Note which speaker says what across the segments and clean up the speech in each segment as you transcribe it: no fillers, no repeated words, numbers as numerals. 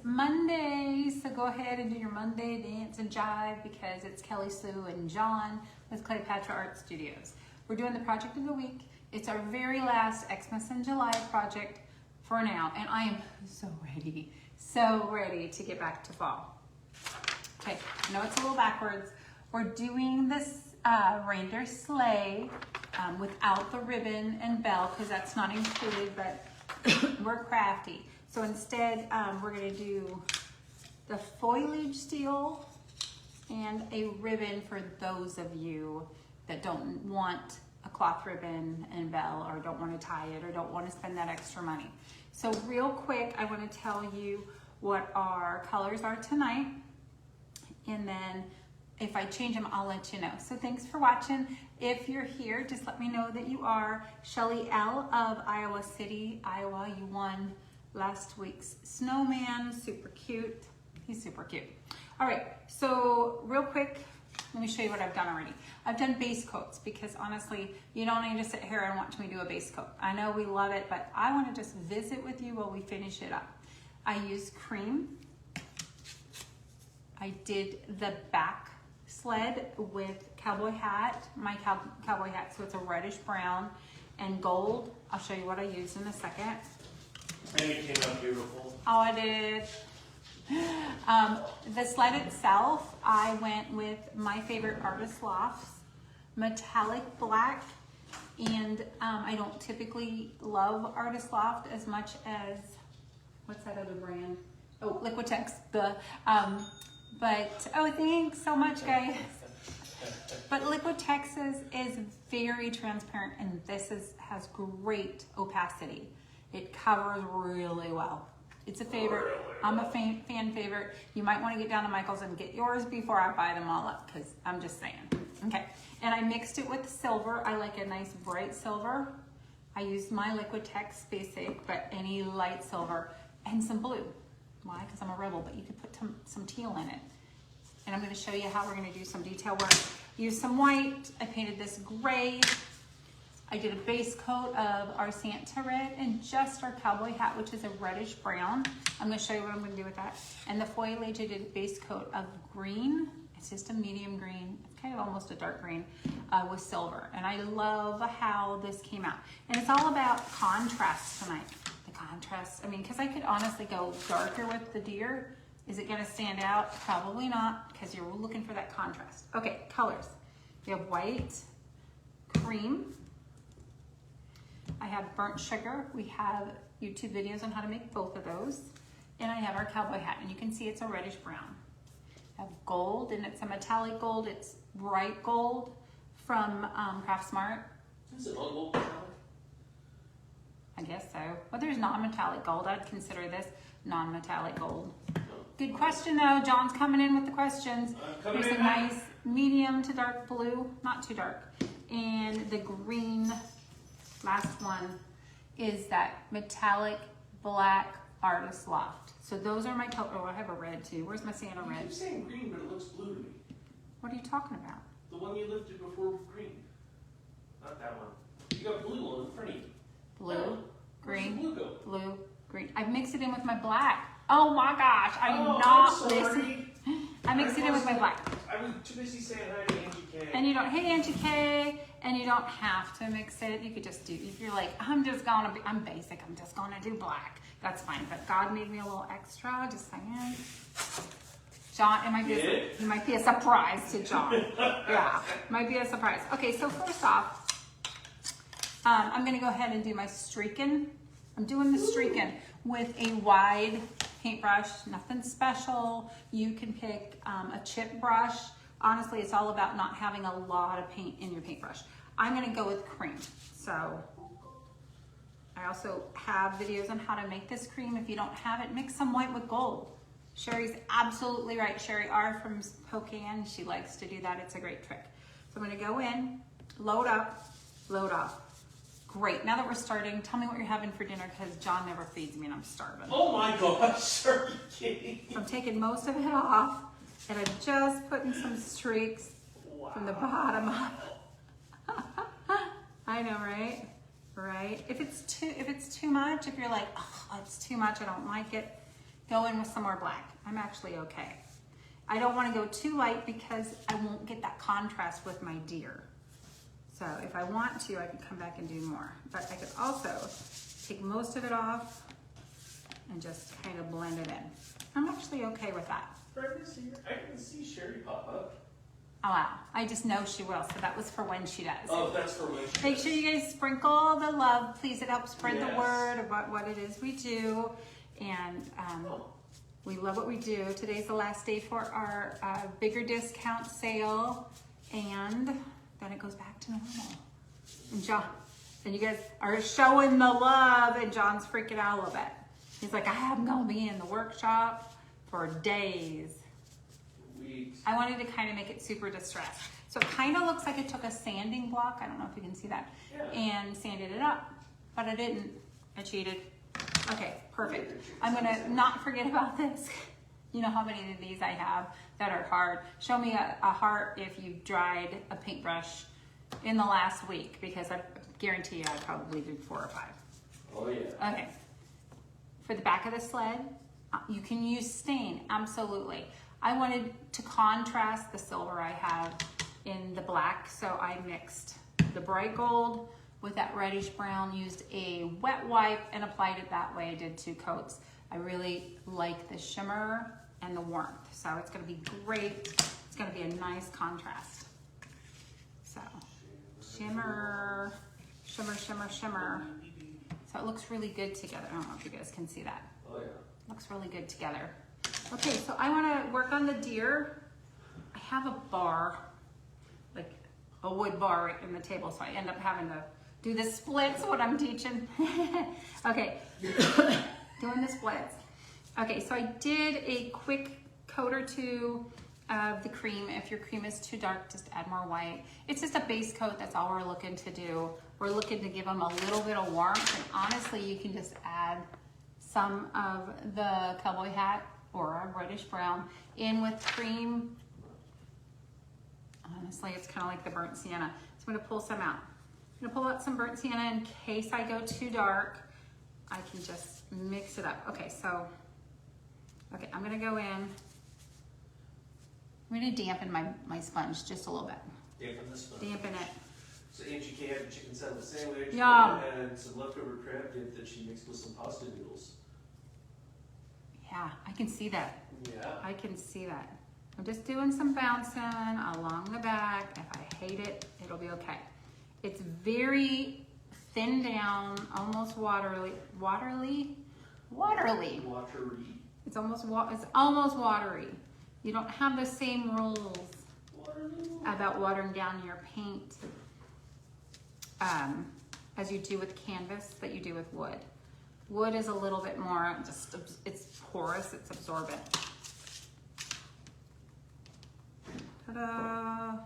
Speaker 1: Monday, so go ahead and do your Monday dance and jive because it's Kelly Sue and John with Cleopatra Art Studios. We're doing the project of the week. It's our very last Xmas in July project for now, and I am so ready to get back to fall. Okay, I know it's a little backwards. We're doing this reindeer sleigh without the ribbon and bell because that's not included, but we're crafty. So instead, we're gonna do the foliage steel and a ribbon for those of you that don't want a cloth ribbon and bell or don't want to tie it or don't want to spend that extra money. So real quick, I want to tell you what our colors are tonight, and then if I change them, I'll let you know. So thanks for watching. If you're here, just let me know that you are. Shelly L of Iowa City, Iowa, you won last week's snowman, super cute. He's super cute. All right, so real quick, let me show you what I've done already. I've done base coats because honestly, you don't need to sit here and watch me do a base coat. I know we love it, but I want to just visit with you while we finish it up. I used cream. I did the back sled with cowboy hat, my cowboy hat, so it's a reddish brown and gold. I'll show you what I used in a second.
Speaker 2: And it came out beautiful.
Speaker 1: Oh, I did. The sled itself, I went with my favorite Artist Lofts, metallic black, and I don't typically love Artist Loft as much as, what's that other brand? Oh, Liquitex. But, oh, thanks so much, guys. But Liquitex is very transparent, and this has great opacity. It covers really well. It's a favorite. I'm a fan favorite. You might want to get down to Michael's and get yours before I buy them all up, because I'm just saying. Okay, and I mixed it with silver. I like a nice bright silver. I used my Liquitex basic, but any light silver, and some blue. Why? Because I'm a rebel, but you could put some teal in it. And I'm going to show you how we're going to do some detail work. Use some white. I painted this gray. I did a base coat of our Santa red and just our cowboy hat, which is a reddish brown. I'm going to show you what I'm going to do with that. And the foliage, I did a base coat of green. It's just a medium green. It's kind of almost a dark green with silver. And I love how this came out. And it's all about contrast tonight. The contrast, I mean, because I could honestly go darker with the deer. Is it going to stand out? Probably not, because you're looking for that contrast. Okay, colors. We have white, cream. I have burnt sugar. We have YouTube videos on how to make both of those. And I have our cowboy hat, and you can see it's a reddish brown. I have gold, and it's a metallic gold. It's bright gold from Craft Smart.
Speaker 2: Is it all gold metallic?
Speaker 1: I guess so. Well, there's non-metallic gold. I'd consider this non-metallic gold. Good question, though. John's coming in with the questions. There's a nice medium to dark blue, not too dark. And the green, last one, is that metallic black Artist Loft. So those are my colors. Oh, I have a red too. Where's my Santa red?
Speaker 2: You keep saying green, but it looks blue to me.
Speaker 1: What are you talking about?
Speaker 2: The one you lifted before green. Not that one. You got blue on in front of you.
Speaker 1: Blue, green,
Speaker 2: where's the blue go?
Speaker 1: blue, green. I mixed it in with my black. Oh my gosh, I'm
Speaker 2: I'm
Speaker 1: not
Speaker 2: sorry.
Speaker 1: listening. I mixed it in with my black.
Speaker 2: I was too busy saying hi to Angie K.
Speaker 1: And you don't, hey Angie K, and you don't have to mix it. You could just do, if you're like, I'm basic, I'm just gonna do black. That's fine, but God made me a little extra, just saying. John, it might be a surprise to John. Yeah, might be a surprise. Okay, so first off, I'm gonna go ahead and do my streaking. I'm doing the streaking with a wide paintbrush, nothing special. You can pick a chip brush. Honestly, it's all about not having a lot of paint in your paintbrush. I'm gonna go with cream. So I also have videos on how to make this cream. If you don't have it, mix some white with gold. Sherry's absolutely right. Sherry R from Spokane, she likes to do that. It's a great trick. So I'm gonna go in, load up, load off. Great, now that we're starting, tell me what you're having for dinner because John never feeds me and I'm starving.
Speaker 2: Oh my gosh, are you kidding?
Speaker 1: So I'm taking most of it off and I'm just putting some streaks from the bottom up. I know, right? Right? If it's too much, if you're like, oh, it's too much, I don't like it, go in with some more black. I'm actually okay. I don't want to go too light because I won't get that contrast with my deer. So if I want to, I can come back and do more. But I could also take most of it off and just kind of blend it in. I'm actually okay with that.
Speaker 2: I can see Sherry pop up.
Speaker 1: Oh wow, I just know she will. So that was for when she does.
Speaker 2: Oh, that's for when she
Speaker 1: Make sure you guys sprinkle the love, please. It helps spread the
Speaker 2: Yes.
Speaker 1: word about what it is we do. And we love what we do. Today's the last day for our bigger discount sale. And then it goes back to normal. And John, and you guys are showing the love, and John's freaking out a little bit. He's like, I'm gonna be in the workshop for days.
Speaker 2: Weeks.
Speaker 1: I wanted to kind of make it super distressed. So it kind of looks like it took a sanding block, I don't know if you can see that,
Speaker 2: Yeah.
Speaker 1: and sanded it up, but I didn't. I cheated. Okay, perfect. I'm gonna not forget about this. You know how many of these I have that are hard. Show me a heart if you dried a paintbrush in the last week, because I guarantee you I probably did 4 or 5.
Speaker 2: Oh yeah.
Speaker 1: Okay. For the back of the sled, you can use stain, absolutely. I wanted to contrast the silver I have in the black, so I mixed the bright gold with that reddish brown, used a wet wipe and applied it that way. I did 2 coats. I really like the shimmer and the warmth, so it's gonna be great. It's gonna be a nice contrast. So, shimmer, shimmer, shimmer, shimmer. So it looks really good together. I don't know if you guys can see that.
Speaker 2: Oh yeah.
Speaker 1: Looks really good together. Okay, so I want to work on the deer. I have a bar, like a wood bar right in the table, so I end up having to do the splits, what I'm teaching. Okay, doing the splits. Okay, so I did a quick coat or 2 of the cream. If your cream is too dark, just add more white. It's just a base coat, that's all we're looking to do. We're looking to give them a little bit of warmth, and honestly, you can just add some of the cowboy hat or a reddish brown in with cream. Honestly, it's kind of like the burnt sienna. So I'm gonna pull some out. I'm gonna pull out some burnt sienna in case I go too dark. I can just mix it up. Okay, so, okay, I'm gonna go in. I'm gonna dampen my sponge just a little bit.
Speaker 2: Dampen the sponge.
Speaker 1: Dampen it.
Speaker 2: So Angie K had a chicken salad sandwich.
Speaker 1: Yum.
Speaker 2: And some leftover crab dip that she mixed with some pasta noodles.
Speaker 1: Yeah, I can see that.
Speaker 2: Yeah.
Speaker 1: I can see that. I'm just doing some bouncing along the back. If I hate it, it'll be okay. It's very thin down, almost watery.
Speaker 2: Watery.
Speaker 1: It's almost watery. You don't have the same rules about watering down your paint as you do with canvas that you do with wood. Wood is a little bit more, it's porous, it's absorbent. Ta-da!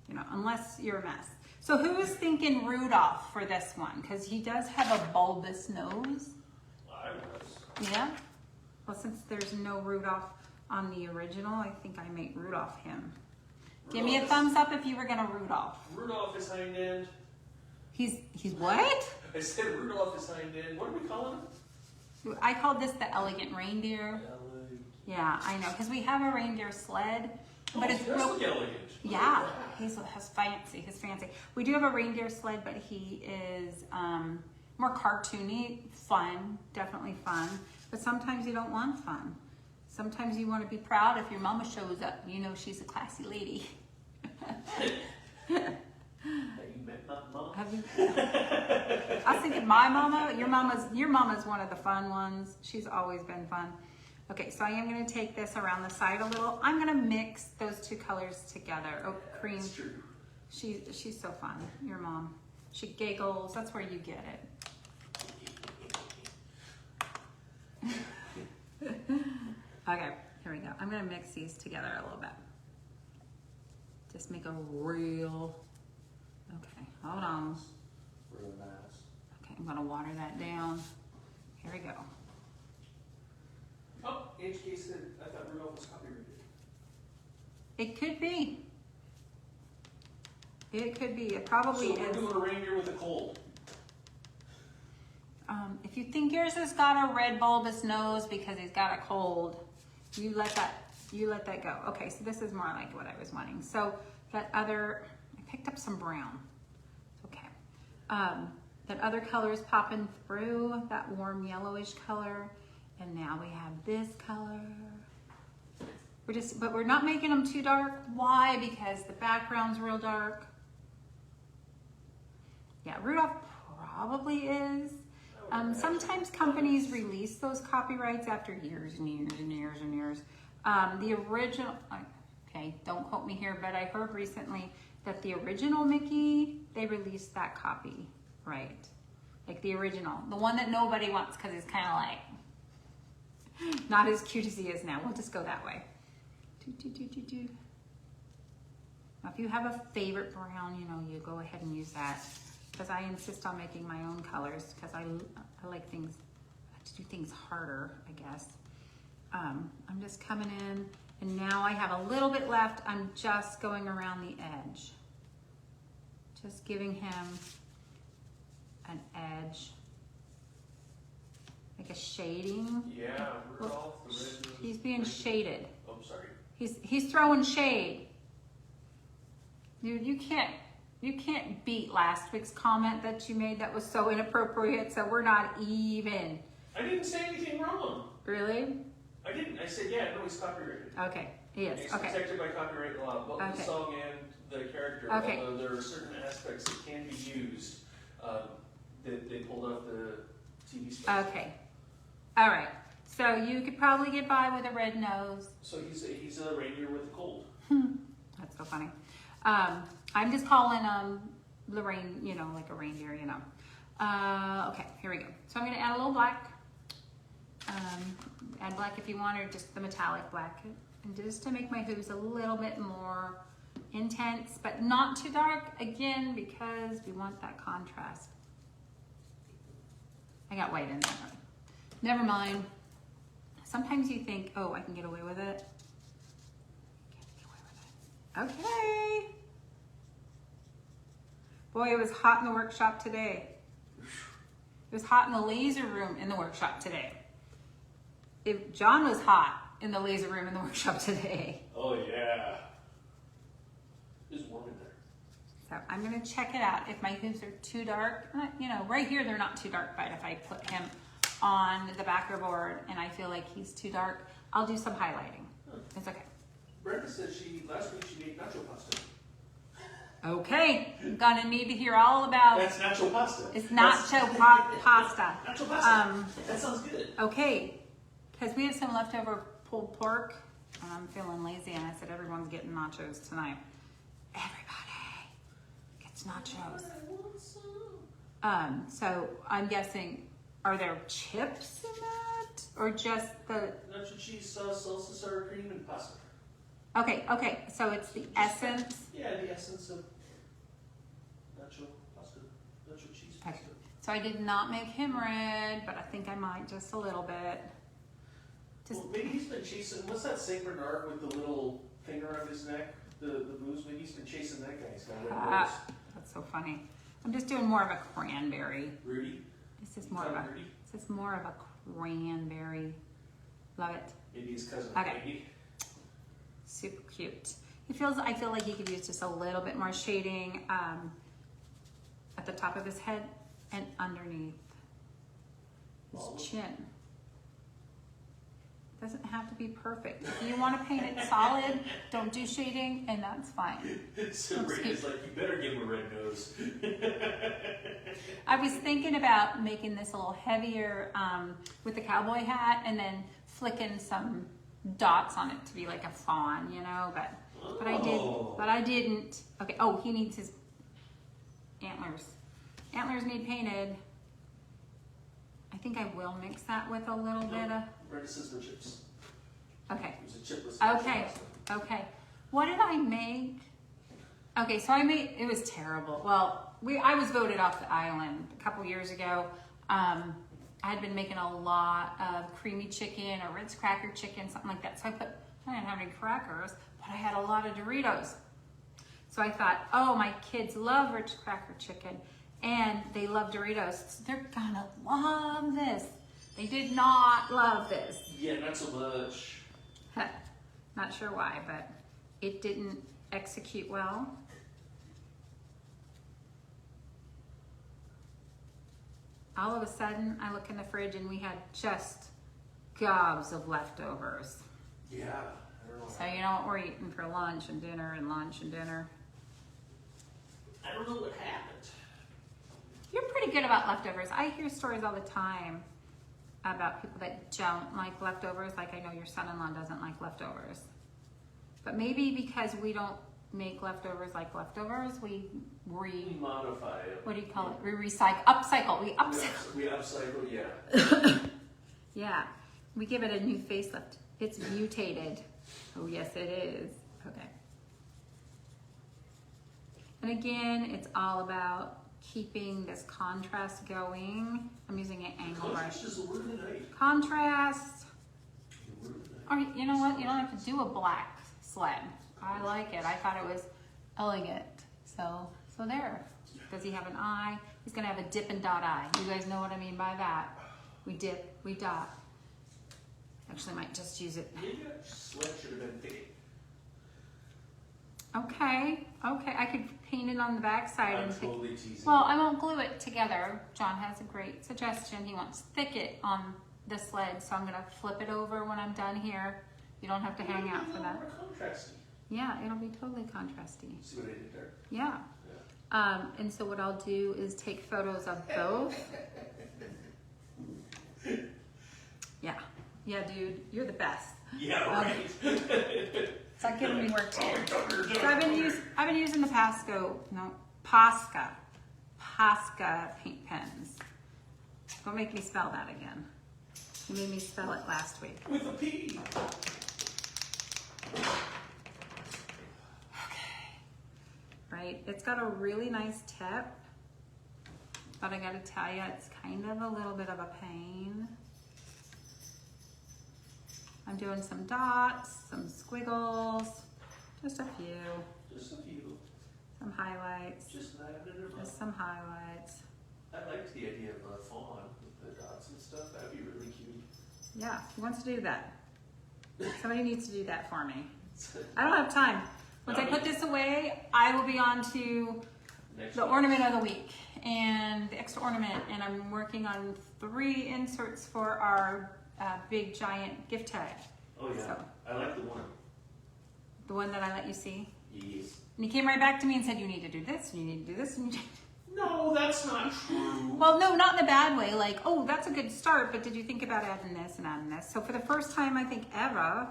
Speaker 1: You know, unless you're a mess. So who was thinking Rudolph for this one? Because he does have a bulbous nose.
Speaker 2: I was.
Speaker 1: Yeah? Well, since there's no Rudolph on the original, I think I made Rudolph him. Give me a thumbs up if you were gonna Rudolph.
Speaker 2: Rudolph is hind end.
Speaker 1: He's what?
Speaker 2: I said Rudolph is hind end. What are we calling him?
Speaker 1: I called this the elegant reindeer. Yeah, I know, because we have a reindeer sled, but it's
Speaker 2: real
Speaker 1: real.
Speaker 2: elegant.
Speaker 1: Yeah, he's fancy. We do have a reindeer sled, but he is more cartoony, fun, definitely fun. But sometimes you don't want fun. Sometimes you want to be proud if your mama shows up. You know she's a classy lady.
Speaker 2: Have you met my mom?
Speaker 1: Have you? I was thinking my mama. Your mama's one of the fun ones. She's always been fun. Okay, so I am going to take this around the side a little. I'm going to mix those 2 colors together. Oh, cream.
Speaker 2: That's true.
Speaker 1: She's so fun. Your mom. She giggles. That's where you get it. Okay, here we go. I'm going to mix these together a little bit. Just make a real. Okay, hold on.
Speaker 2: Real nice.
Speaker 1: Okay, I'm going to water that down. Here we go.
Speaker 2: Oh, HK said, I thought Rudolph was copyrighted.
Speaker 1: It could be. It could be. It probably
Speaker 2: So we're
Speaker 1: is.
Speaker 2: doing a reindeer with a cold.
Speaker 1: If you think yours has got a red bulbous nose because he's got a cold, you let that go. Okay, so this is more like what I was wanting. So that other, I picked up some brown. Okay. That other color is popping through, that warm yellowish color. And now we have this color. But we're not making them too dark. Why? Because the background's real dark. Yeah, Rudolph probably is. Sometimes companies release those copyrights after years and years and years and years. The original, okay, don't quote me here, but I heard recently that the original Mickey, they released that copy, right? Like the original, the one that nobody wants because it's kind of like not as cute as he is now. We'll just go that way. Now, if you have a favorite brown, you know, you go ahead and use that. Because I insist on making my own colors because I like things, I have to do things harder, I guess. I'm just coming in and now I have a little bit left. I'm just going around the edge. Just giving him an edge. Like a shading.
Speaker 2: Yeah, Rudolph, the red nose.
Speaker 1: He's being shaded.
Speaker 2: Oh, sorry.
Speaker 1: He's throwing shade. Dude, you can't beat last week's comment that you made that was so inappropriate, so we're not even.
Speaker 2: I didn't say anything wrong.
Speaker 1: Really?
Speaker 2: I didn't. I said, yeah, no, he's copyrighted.
Speaker 1: Okay, he is.
Speaker 2: It's
Speaker 1: Okay.
Speaker 2: protected by copyright law, both
Speaker 1: Okay.
Speaker 2: the song and the character.
Speaker 1: Okay.
Speaker 2: Although there are certain aspects that can be used that they pulled off the TV special.
Speaker 1: Okay. All right. So you could probably get by with a red nose.
Speaker 2: So he's a reindeer with a cold.
Speaker 1: That's so funny. I'm just calling the rain, you know, like a reindeer, you know. Okay, here we go. So I'm going to add a little black. Add black if you want, or just the metallic black. And just to make my hooves a little bit more intense, but not too dark, again, because we want that contrast. I got white in there. Never mind. Sometimes you think, oh, I can get away with it. Can't get away with it. Okay. Boy, it was hot in the workshop today. It was hot in the laser room in the workshop today. John was hot in the laser room in the workshop today.
Speaker 2: Oh, yeah. It's warm in there.
Speaker 1: So I'm going to check it out. If my hooves are too dark, you know, right here they're not too dark, but if I put him on the backer board and I feel like he's too dark, I'll do some highlighting. It's okay.
Speaker 2: Brenda said last week she made nacho pasta.
Speaker 1: Okay, I'm gonna need to hear all about
Speaker 2: That's nacho pasta.
Speaker 1: It's nacho pasta.
Speaker 2: Nacho pasta. That sounds good.
Speaker 1: Okay, because we have some leftover pulled pork, and I'm feeling lazy, and I said everyone's getting nachos tonight. Everybody gets nachos. So I'm guessing, are there chips in that, or just the?
Speaker 2: Nacho cheese sauce, salsa, sour cream, and pasta.
Speaker 1: Okay. So it's the essence.
Speaker 2: Yeah, the essence of nacho pasta, nacho cheese pasta.
Speaker 1: Okay. So I did not make him red, but I think I might just a little bit.
Speaker 2: Well, maybe he's been chasing. What's that Saint Bernard with the little finger on his neck? The booze. Maybe he's been chasing that guy. He's got a red nose.
Speaker 1: That's so funny. I'm just doing more of a cranberry.
Speaker 2: Rudy.
Speaker 1: This is more of a cranberry. Love it.
Speaker 2: Maybe his cousin.
Speaker 1: Okay.
Speaker 2: Maybe.
Speaker 1: Super cute. I feel like he could use just a little bit more shading at the top of his head and underneath his chin. Doesn't have to be perfect. If you want to paint it solid, don't do shading, and that's fine.
Speaker 2: So Brandy's like, you better give him a red nose.
Speaker 1: I was thinking about making this a little heavier with the cowboy hat, and then flicking some dots on it to be like a fawn, you know. But I didn't. Okay. Oh, he needs his antlers. Antlers need painted. I think I will mix that with a little bit of.
Speaker 2: Brenda says no chips.
Speaker 1: Okay.
Speaker 2: It was a chipless.
Speaker 1: Okay. Okay. What did I make? Okay, so it was terrible. Well, I was voted off the island a couple years ago. I had been making a lot of creamy chicken or Ritz cracker chicken, something like that. So I didn't have any crackers, but I had a lot of Doritos. So I thought, oh, my kids love Ritz cracker chicken. and they love Doritos. So they're gonna love this. They did not love this.
Speaker 2: Yeah, not so much.
Speaker 1: Not sure why, but it didn't execute well. All of a sudden, I look in the fridge and we had just gobs of leftovers.
Speaker 2: Yeah, I don't know.
Speaker 1: So you know what we're eating for lunch and dinner and lunch and dinner.
Speaker 2: I don't know what happened.
Speaker 1: You're pretty good about leftovers. I hear stories all the time about people that don't like leftovers. Like I know your son-in-law doesn't like leftovers. But maybe because we don't make leftovers like leftovers, we
Speaker 2: modify it.
Speaker 1: what do you call it? We recycle, upcycle. We upcycle.
Speaker 2: We upcycle, yeah.
Speaker 1: Yeah, we give it a new facelift. It's mutated. Oh yes, it is. Okay. And again, it's all about keeping this contrast going. I'm using an angle brush.
Speaker 2: Contrast is the word of the night.
Speaker 1: Contrast.
Speaker 2: The word of the night.
Speaker 1: Or you know what? You don't have to do a black sled. I like it. I thought it was elegant. So there. Does he have an eye? He's gonna have a dip and dot eye. You guys know what I mean by that. We dip, we dot. Actually, might just use it.
Speaker 2: Maybe that sled should have been thick.
Speaker 1: Okay. I could paint it on the back side
Speaker 2: I'm
Speaker 1: and
Speaker 2: totally teasing.
Speaker 1: well, I won't glue it together. John has a great suggestion. He wants thicket on the sled, so I'm gonna flip it over when I'm done here. You don't have to hang out for that.
Speaker 2: More contrasty.
Speaker 1: Yeah, it'll be totally contrasty.
Speaker 2: See what I did there?
Speaker 1: Yeah. And so what I'll do is take photos of both. Yeah, dude, you're the best.
Speaker 2: Yeah, right.
Speaker 1: It's not giving me work too. So I've been using the Posca paint pens. Don't make me spell that again. You made me spell it last week.
Speaker 2: With a P.
Speaker 1: Right, it's got a really nice tip, but I gotta tell you, it's kind of a little bit of a pain. I'm doing some dots, some squiggles, just a few.
Speaker 2: Just a few.
Speaker 1: Some highlights.
Speaker 2: Just
Speaker 1: some highlights.
Speaker 2: I liked the idea of a fawn with the dots and stuff. That'd be really cute.
Speaker 1: Yeah, who wants to do that? Somebody needs to do that for me. I don't have time. Once I put this away, I will be on to the ornament of the week and the extra ornament, and I'm working on 3 inserts for our big giant gift tag.
Speaker 2: Oh yeah,
Speaker 1: So,
Speaker 2: I like the one.
Speaker 1: the one that I let you see.
Speaker 2: Yes.
Speaker 1: And he came right back to me and said, you need to do this, and you need to do this, and you need
Speaker 2: No, that's not true.
Speaker 1: Well, no, not in a bad way. Like, oh, that's a good start, but did you think about adding this and adding this? So for the first time, I think ever,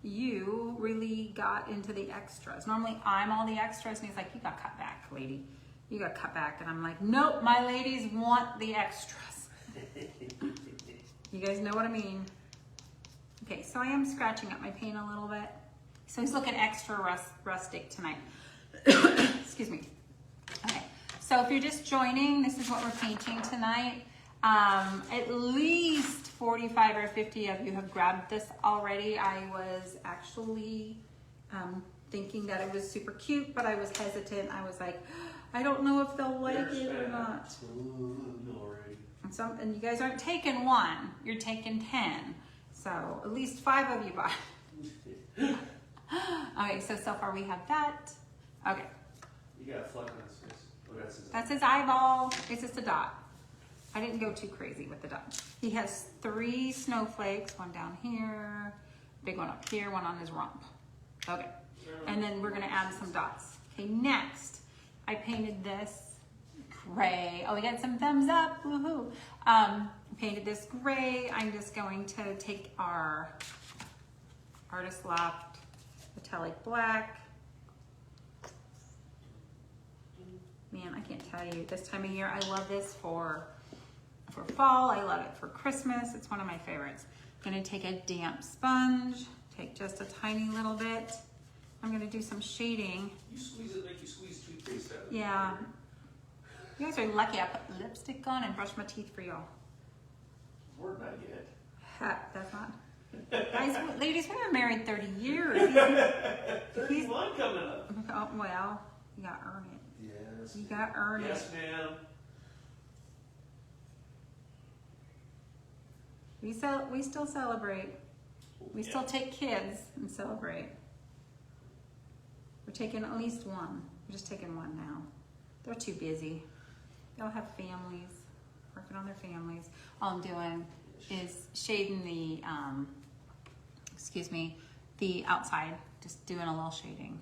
Speaker 1: you really got into the extras. Normally, I'm all the extras, and he's like, you got cut back, lady. You got cut back. And I'm like, nope, my ladies want the extras. You guys know what I mean? Okay, so I am scratching up my paint a little bit. So he's looking extra rustic tonight. Excuse me. Okay, so if you're just joining, this is what we're painting tonight. At least 45 or 50 of you have grabbed this already. I was actually thinking that it was super cute, but I was hesitant. I was like, I don't know if they'll like it or not. And you guys aren't taking 1, you're taking 10. So at least 5 of you bought. Okay, so far we have that. Okay.
Speaker 2: You got a fleck on his face. Oh,
Speaker 1: that's his eyeball. It's just a dot. I didn't go too crazy with the dot. He has 3 snowflakes, one down here, big one up here, one on his rump. Okay, and then we're gonna add some dots. Okay, next, I painted this gray. Oh, we got some thumbs up, woohoo. Painted this gray. I'm just going to take our Artist Loft metallic black. Man, I can't tell you, this time of year, I love this for fall. I love it for Christmas. It's one of my favorites. I'm gonna take a damp sponge, take just a tiny little bit. I'm gonna do some shading.
Speaker 2: You squeeze it like you squeeze toothpaste out of it.
Speaker 1: Yeah. You guys are lucky. I put lipstick on and brushed my teeth for y'all.
Speaker 2: We're not yet.
Speaker 1: That's not. Guys, ladies, we've been married 30 years.
Speaker 2: 31 coming up.
Speaker 1: Oh, well, you gotta earn it.
Speaker 2: Yes.
Speaker 1: You gotta earn it.
Speaker 2: Yes, ma'am.
Speaker 1: We still celebrate. We still take kids and celebrate. We're taking at least one. We're just taking one now. They're too busy. They all have families, working on their families. All I'm doing is shading the, the outside. Just doing a little shading.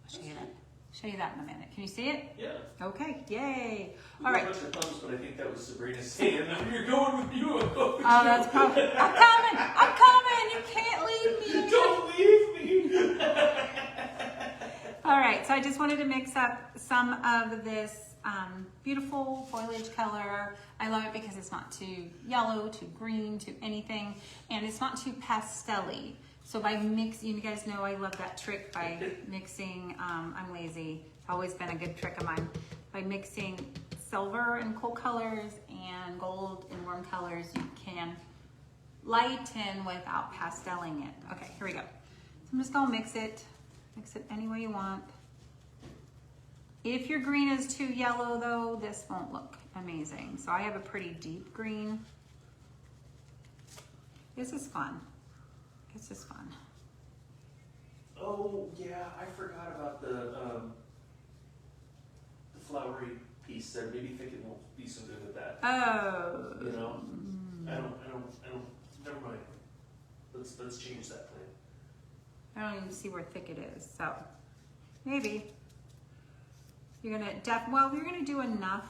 Speaker 1: I'll show you that. Show you that in a minute. Can you see it?
Speaker 2: Yeah.
Speaker 1: Okay. Yay.
Speaker 2: We
Speaker 1: All
Speaker 2: got
Speaker 1: right.
Speaker 2: a bunch of thumbs, but I think that was Sabrina's saying, "You're going with you." I'm going with
Speaker 1: Oh,
Speaker 2: you.
Speaker 1: that's probably. I'm coming. I'm coming. You can't leave me.
Speaker 2: Don't leave me.
Speaker 1: All right. So I just wanted to mix up some of this beautiful foliage color. I love it because it's not too yellow, too green, too anything, and it's not too pastel-y. So by mixing, you guys know I love that trick by mixing, I'm lazy, it's always been a good trick of mine. By mixing silver and cool colors and gold and warm colors, you can lighten without pasteling it. Okay, here we go. So I'm just gonna mix it any way you want. If your green is too yellow though, this won't look amazing. So I have a pretty deep green. This is fun. This is fun.
Speaker 2: Oh yeah, I forgot about the flowery piece there. Maybe think it won't be so good with that.
Speaker 1: Oh.
Speaker 2: You know, I don't. Never mind. Let's change that plan.
Speaker 1: I don't even see where thick it is. So maybe you're gonna you're gonna do enough.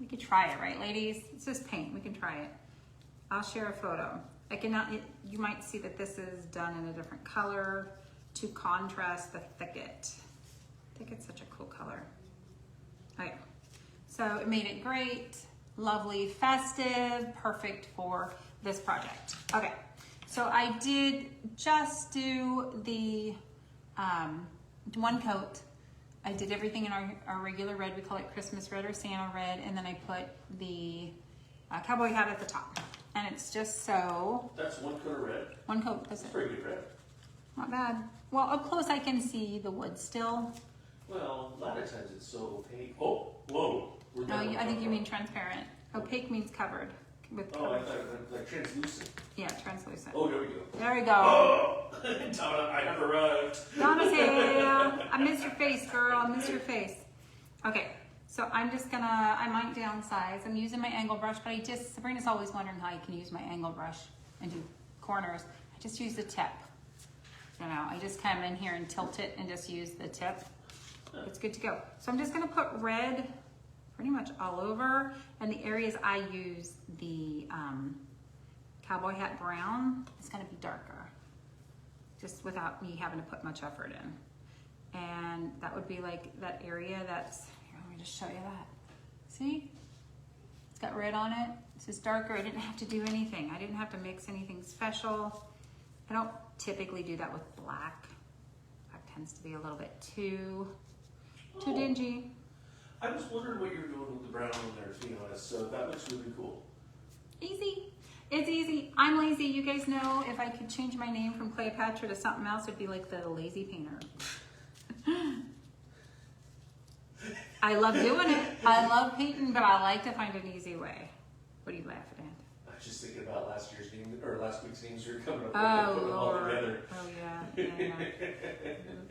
Speaker 1: We could try it, right, ladies? It's just paint. We can try it. I'll share a photo. I cannot. You might see that this is done in a different color to contrast the thicket. Thicket's such a cool color. Okay, so it made it great, lovely, festive, perfect for this project. Okay, so I did just do the one coat. I did everything in our regular red. We call it Christmas red or Santa red, and then I put the cowboy hat at the top. And it's just so.
Speaker 2: That's one coat of red.
Speaker 1: One coat, that's
Speaker 2: That's
Speaker 1: it.
Speaker 2: pretty good red.
Speaker 1: Not bad. Well, up close I can see the wood still.
Speaker 2: Well, a lot of times it's so opaque. Oh, whoa. Where'd
Speaker 1: No,
Speaker 2: that one
Speaker 1: I think
Speaker 2: come
Speaker 1: you
Speaker 2: from?
Speaker 1: mean transparent. Opaque means covered. With
Speaker 2: Oh, I
Speaker 1: covered.
Speaker 2: thought it meant like translucent.
Speaker 1: Yeah, translucent.
Speaker 2: Oh, there we go.
Speaker 1: There we go.
Speaker 2: Oh, Donna, I have arrived.
Speaker 1: Donna's here. I miss your face, girl. I miss your face. Okay, so I'm just gonna, I might downsize. I'm using my angle brush, but Sabrina's always wondering how you can use my angle brush and do corners. I just use the tip. You know, I just come in here and tilt it and just use the tip. It's good to go. So I'm just gonna put red pretty much all over, and the areas I use the cowboy hat brown, it's gonna be darker, just without me having to put much effort in. And that would be like that area that's, here, let me just show you that. See? It's got red on it. It's just darker. I didn't have to do anything. I didn't have to mix anything special. I don't typically do that with black. Black tends to be a little bit too dingy.
Speaker 2: I was wondering what you were doing with the brown in there, to be honest. So that looks really cool.
Speaker 1: Easy. It's easy. I'm lazy. You guys know if I could change my name from Cleopatra to something else, it'd be like the lazy painter. I love doing it. I love painting, but I like to find an easy way. What are you laughing at?
Speaker 2: I was just thinking about last week's names we were coming up with
Speaker 1: Oh,
Speaker 2: and putting them all
Speaker 1: Lord.
Speaker 2: together.
Speaker 1: Oh, yeah.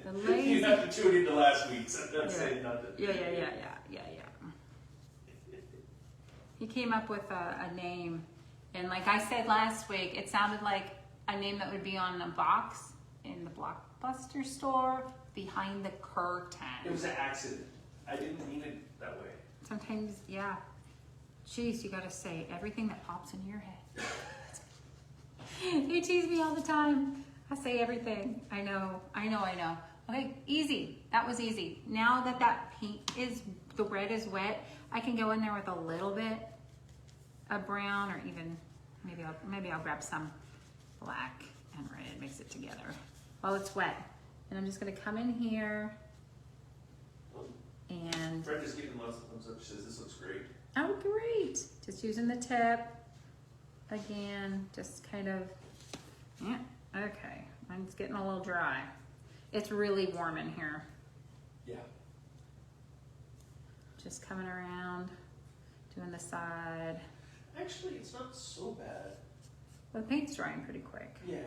Speaker 1: The
Speaker 2: You
Speaker 1: lazy.
Speaker 2: have to tune into last week's. I'm not
Speaker 1: Yeah.
Speaker 2: saying nothing.
Speaker 1: Yeah. He came up with a name, and like I said last week, it sounded like a name that would be on a box in the Blockbuster store behind the curtain.
Speaker 2: It was an accident. I didn't mean it that way.
Speaker 1: Sometimes, yeah. Jeez, you gotta say everything that pops into your head. You tease me all the time. I say everything. I know. Okay, easy. That was easy. Now that paint the red is wet, I can go in there with a little bit of brown, or even maybe I'll grab some black and red, mix it together while it's wet. And I'm just gonna come in here and
Speaker 2: Fred is getting lots of thumbs up. She says this looks great.
Speaker 1: oh, great. Just using the tip. Again, just kind of, yeah, okay. Mine's getting a little dry. It's really warm in here.
Speaker 2: Yeah.
Speaker 1: Just coming around, doing the side.
Speaker 2: Actually, it's not so bad.
Speaker 1: The paint's drying pretty quick.
Speaker 2: Yeah.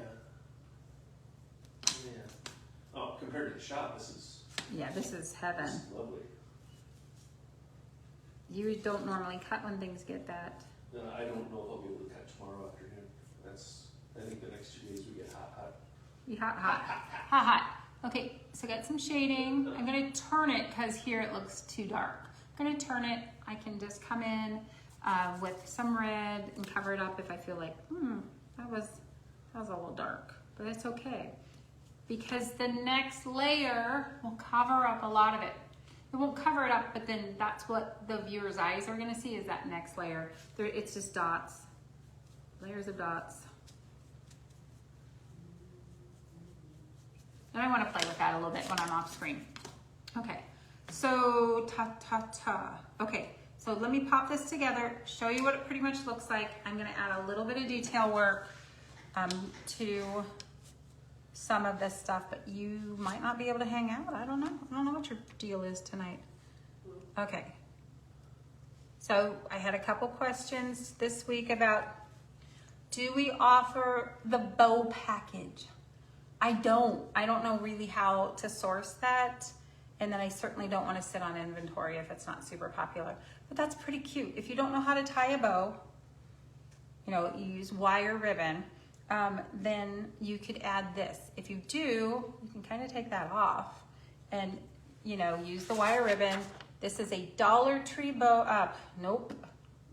Speaker 2: Yeah. Oh, compared to the shop, this is...
Speaker 1: Yeah, this is heaven.
Speaker 2: This is lovely.
Speaker 1: You don't normally cut when things get that.
Speaker 2: I don't know if I'll be able to cut tomorrow afternoon. I think the next 2 days we get hot.
Speaker 1: Be hot, hot, hot, hot. Okay, so got some shading. I'm gonna turn it because here it looks too dark. I'm gonna turn it. I can just come in with some red and cover it up if I feel like, that was a little dark, but that's okay. Because the next layer will cover up a lot of it. It won't cover it up, but then that's what the viewer's eyes are gonna see is that next layer. It's just dots, layers of dots. And I wanna play with that a little bit when I'm off screen. Okay, so Okay, so let me pop this together, show you what it pretty much looks like. I'm gonna add a little bit of detail work to some of this stuff, but you might not be able to hang out. I don't know what your deal is tonight. Okay. So I had a couple questions this week about, do we offer the bow package? I don't know really how to source that. And then I certainly don't want to sit on inventory if it's not super popular, but that's pretty cute. If you don't know how to tie a bow, you use wire ribbon, then you could add this. If you do, you can kind of take that off and, use the wire ribbon. This is a Dollar Tree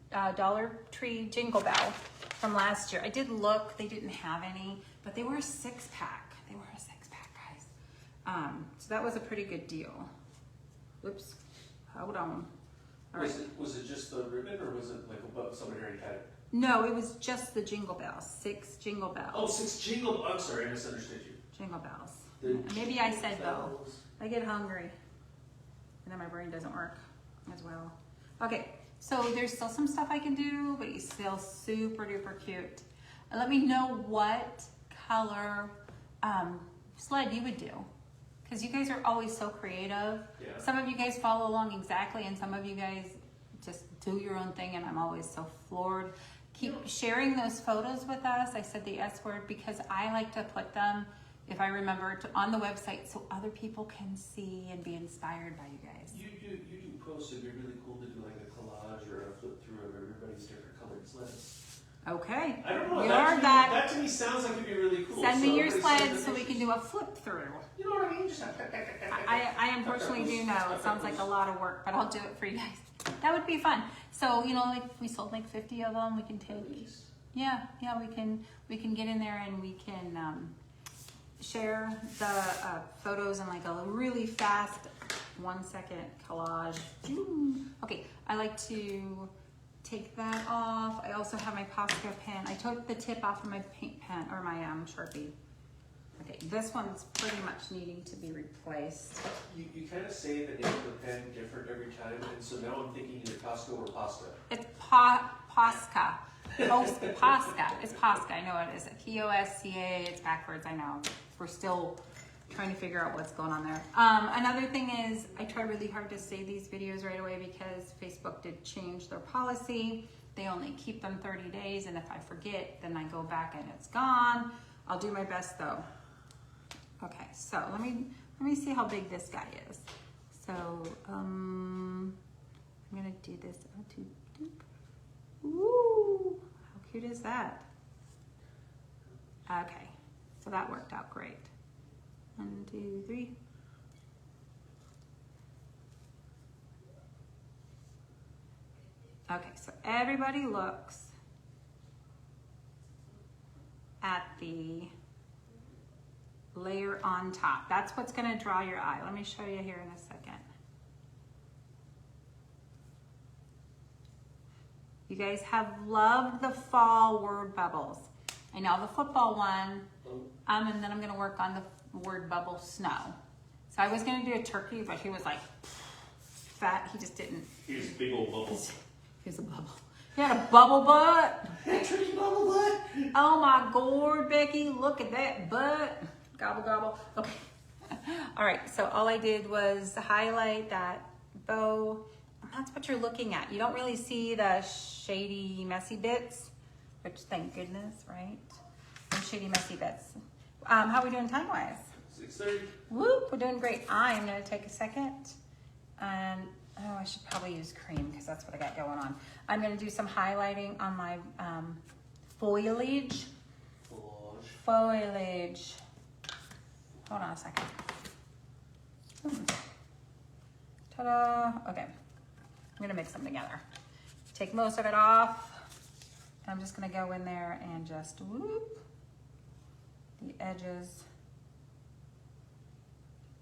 Speaker 1: Dollar Tree Jingle Bell from last year. I did look, they didn't have any, but they were a 6-pack. They were a 6-pack, guys. So that was a pretty good deal. Whoops, hold on. All right.
Speaker 2: Was it just the ribbon or was it like somebody already had it?
Speaker 1: No, it was just the jingle bells, 6 jingle bells.
Speaker 2: Oh, 6 jingle bells. I'm sorry, I misunderstood you.
Speaker 1: Jingle bells. Maybe I said bow. I get hungry. And then my brain doesn't work as well. Okay, so there's still some stuff I can do, but he's still super duper cute. And let me know what color sled you would do. Because you guys are always so creative.
Speaker 2: Yeah.
Speaker 1: Some of you guys follow along exactly, and some of you guys just do your own thing, and I'm always so floored. Keep sharing those photos with us. I said the S word because I like to put them, if I remember, on the website so other people can see and be inspired by you guys.
Speaker 2: You do posts. It'd be really cool to do like a collage or a flip through of everybody's different colored sleds.
Speaker 1: Okay.
Speaker 2: I don't know.
Speaker 1: That
Speaker 2: to me sounds like it'd be really cool.
Speaker 1: Send me your sleds so we can do a flip through.
Speaker 2: You know what I mean? Just
Speaker 1: I unfortunately do know. It sounds like a lot of work, but I'll do it for you guys. That would be fun. So, like if we sold like 50 of them, we can take, yeah, we can get in there and we can share the photos in like a really fast 1-second collage. Okay, I like to take that off. I also have my Posca pen. I took the tip off of my paint pen or my Sharpie. Okay, this one's pretty much needing to be replaced.
Speaker 2: You kind of say the name of the pen different every time, and so now I'm thinking either Costco or Posca.
Speaker 1: It's Posca. Posca. It's Posca. I know it is. P-O-S-C-A. It's backwards. I know. We're still trying to figure out what's going on there. Another thing is I try really hard to save these videos right away because Facebook did change their policy. They only keep them 30 days, and if I forget, then I go back and it's gone. I'll do my best though. Okay, so let me see how big this guy is. So I'm gonna do this. Woo! How cute is that? Okay, so that worked out great. 1, 2, 3. Okay, so everybody looks at the layer on top. That's what's gonna draw your eye. Let me show you here in a second. You guys have loved the fall word bubbles. I know the football one, and then I'm gonna work on the word bubble snow. So I was gonna do a turkey, but he was like fat. He just didn't.
Speaker 2: He was a big old bubble.
Speaker 1: He was a bubble. He had a bubble butt.
Speaker 2: Turkey bubble butt.
Speaker 1: Oh my God, Becky, look at that butt. Gobble, gobble. Okay. All right, so all I did was highlight that bow that's what you're looking at. You don't really see the shady, messy bits, which thank goodness, right? The shady, messy bits. How are we doing time-wise?
Speaker 2: 6:30.
Speaker 1: Whoop, we're doing great. I'm gonna take a second and, oh, I should probably use cream because that's what I got going on. I'm gonna do some highlighting on my foliage. Foliage. Hold on a second. Ta-da, okay. I'm gonna mix them together. Take most of it off. I'm just gonna go in there and just whoop the edges.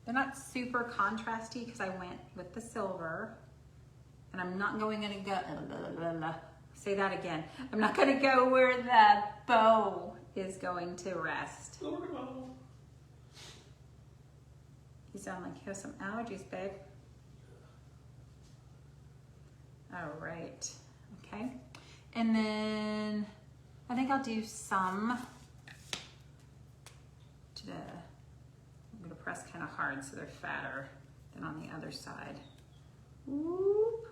Speaker 1: They're not super contrasty because I went with the silver, and I'm not going to go, say that again. I'm not gonna go where the bow is going to rest. You sound like you have some allergies, babe. All right, okay. And then I think I'll do some to the, I'm gonna press kind of hard so they're fatter than on the other side. Whoop.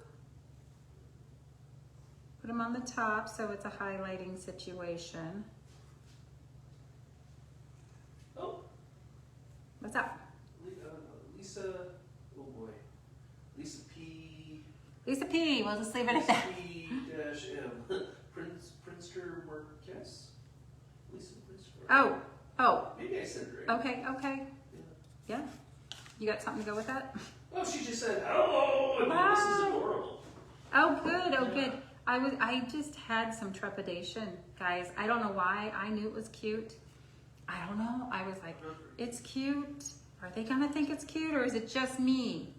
Speaker 1: Put them on the top so it's a highlighting situation.
Speaker 2: Oh.
Speaker 1: What's up?
Speaker 2: Lisa, oh boy. Lisa P.
Speaker 1: Lisa P, we'll just leave it at that.
Speaker 2: P-M. Prinster Marquez? Lisa Prinster.
Speaker 1: Oh.
Speaker 2: Maybe I said it right.
Speaker 1: Okay. Yeah. You got something to go with that?
Speaker 2: Oh, she just said, oh, and this is adorable.
Speaker 1: Oh, good. I just had some trepidation, guys. I don't know why. I knew it was cute. I don't know. I was like, it's cute. Are they gonna think it's cute, or is it just me?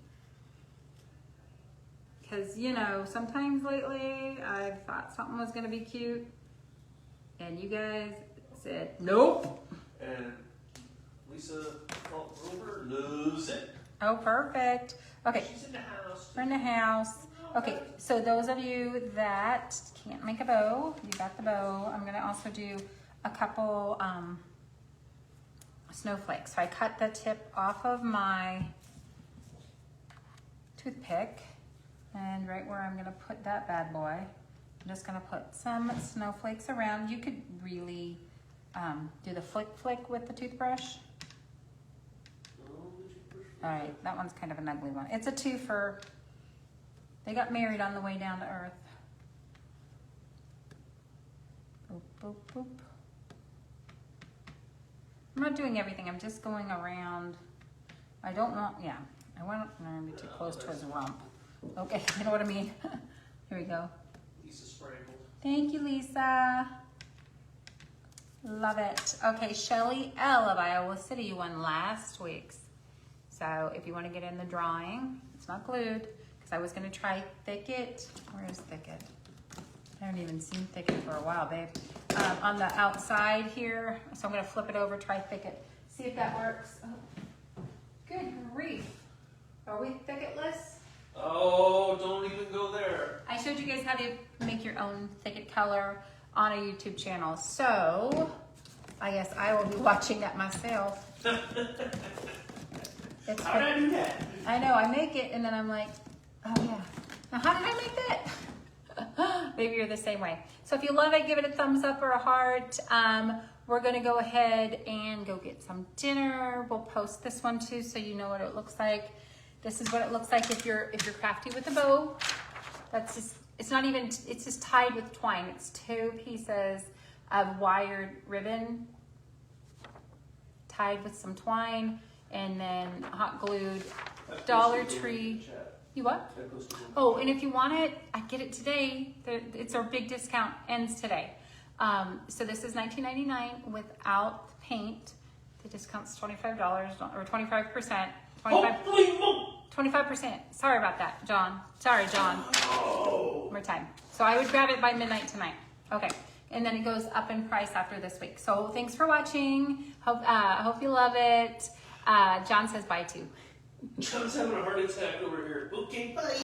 Speaker 1: Because, you know, sometimes lately I've thought something was gonna be cute, and you guys said, nope.
Speaker 2: And Lisa Rover loves it.
Speaker 1: Oh, perfect. Okay.
Speaker 2: She's in the house.
Speaker 1: We're in the house. Okay, so those of you that can't make a bow, you got the bow. I'm gonna also do a couple snowflakes. So I cut the tip off of my toothpick, and right where I'm gonna put that bad boy, I'm just gonna put some snowflakes around. You could really do the flick with the toothbrush. All right, that one's kind of an ugly one. It's a twofer. They got married on the way down to earth. Boop, boop, boop. I'm not doing everything. I'm just going around. I don't want, yeah. I want to be too close to his rump. Okay, you know what I mean? Here we go.
Speaker 2: Lisa sprinkled.
Speaker 1: Thank you, Lisa. Love it. Okay, Shelly L of Iowa City, you won last week's. So if you want to get in the drawing, it's not glued, because I was going to try Thicket. Where is Thicket? I haven't even seen Thicket for a while, babe. On the outside here, so I'm going to flip it over, try Thicket. See if that works. Oh, good grief. Are we Thicketless?
Speaker 2: Oh, don't even go there.
Speaker 1: I showed you guys how to make your own Thicket color on a YouTube channel, so I guess I will be watching that myself.
Speaker 2: How did I do that?
Speaker 1: I know, I make it and then I'm like, oh yeah. Now how did I make that? Maybe you're the same way. So if you love it, give it a thumbs up or a heart. We're gonna go ahead and go get some dinner. We'll post this one too so you know what it looks like. This is what it looks like if you're crafty with a bow. That's just, it's just tied with twine. It's 2 pieces of wired ribbon tied with some twine and then hot glued. Dollar Tree. You what? Oh, and if you want it, I get it today. It's our big discount, ends today. So this is $19.99 without the paint. The discount's $25 or 25%. 25%. Sorry about that, John. Sorry, John. One more time. So I would grab it by midnight tonight. Okay. And then it goes up in price after this week. So thanks for watching. Hope you love it. John says bye too.
Speaker 2: John's having a heart attack over here. Okay, bye.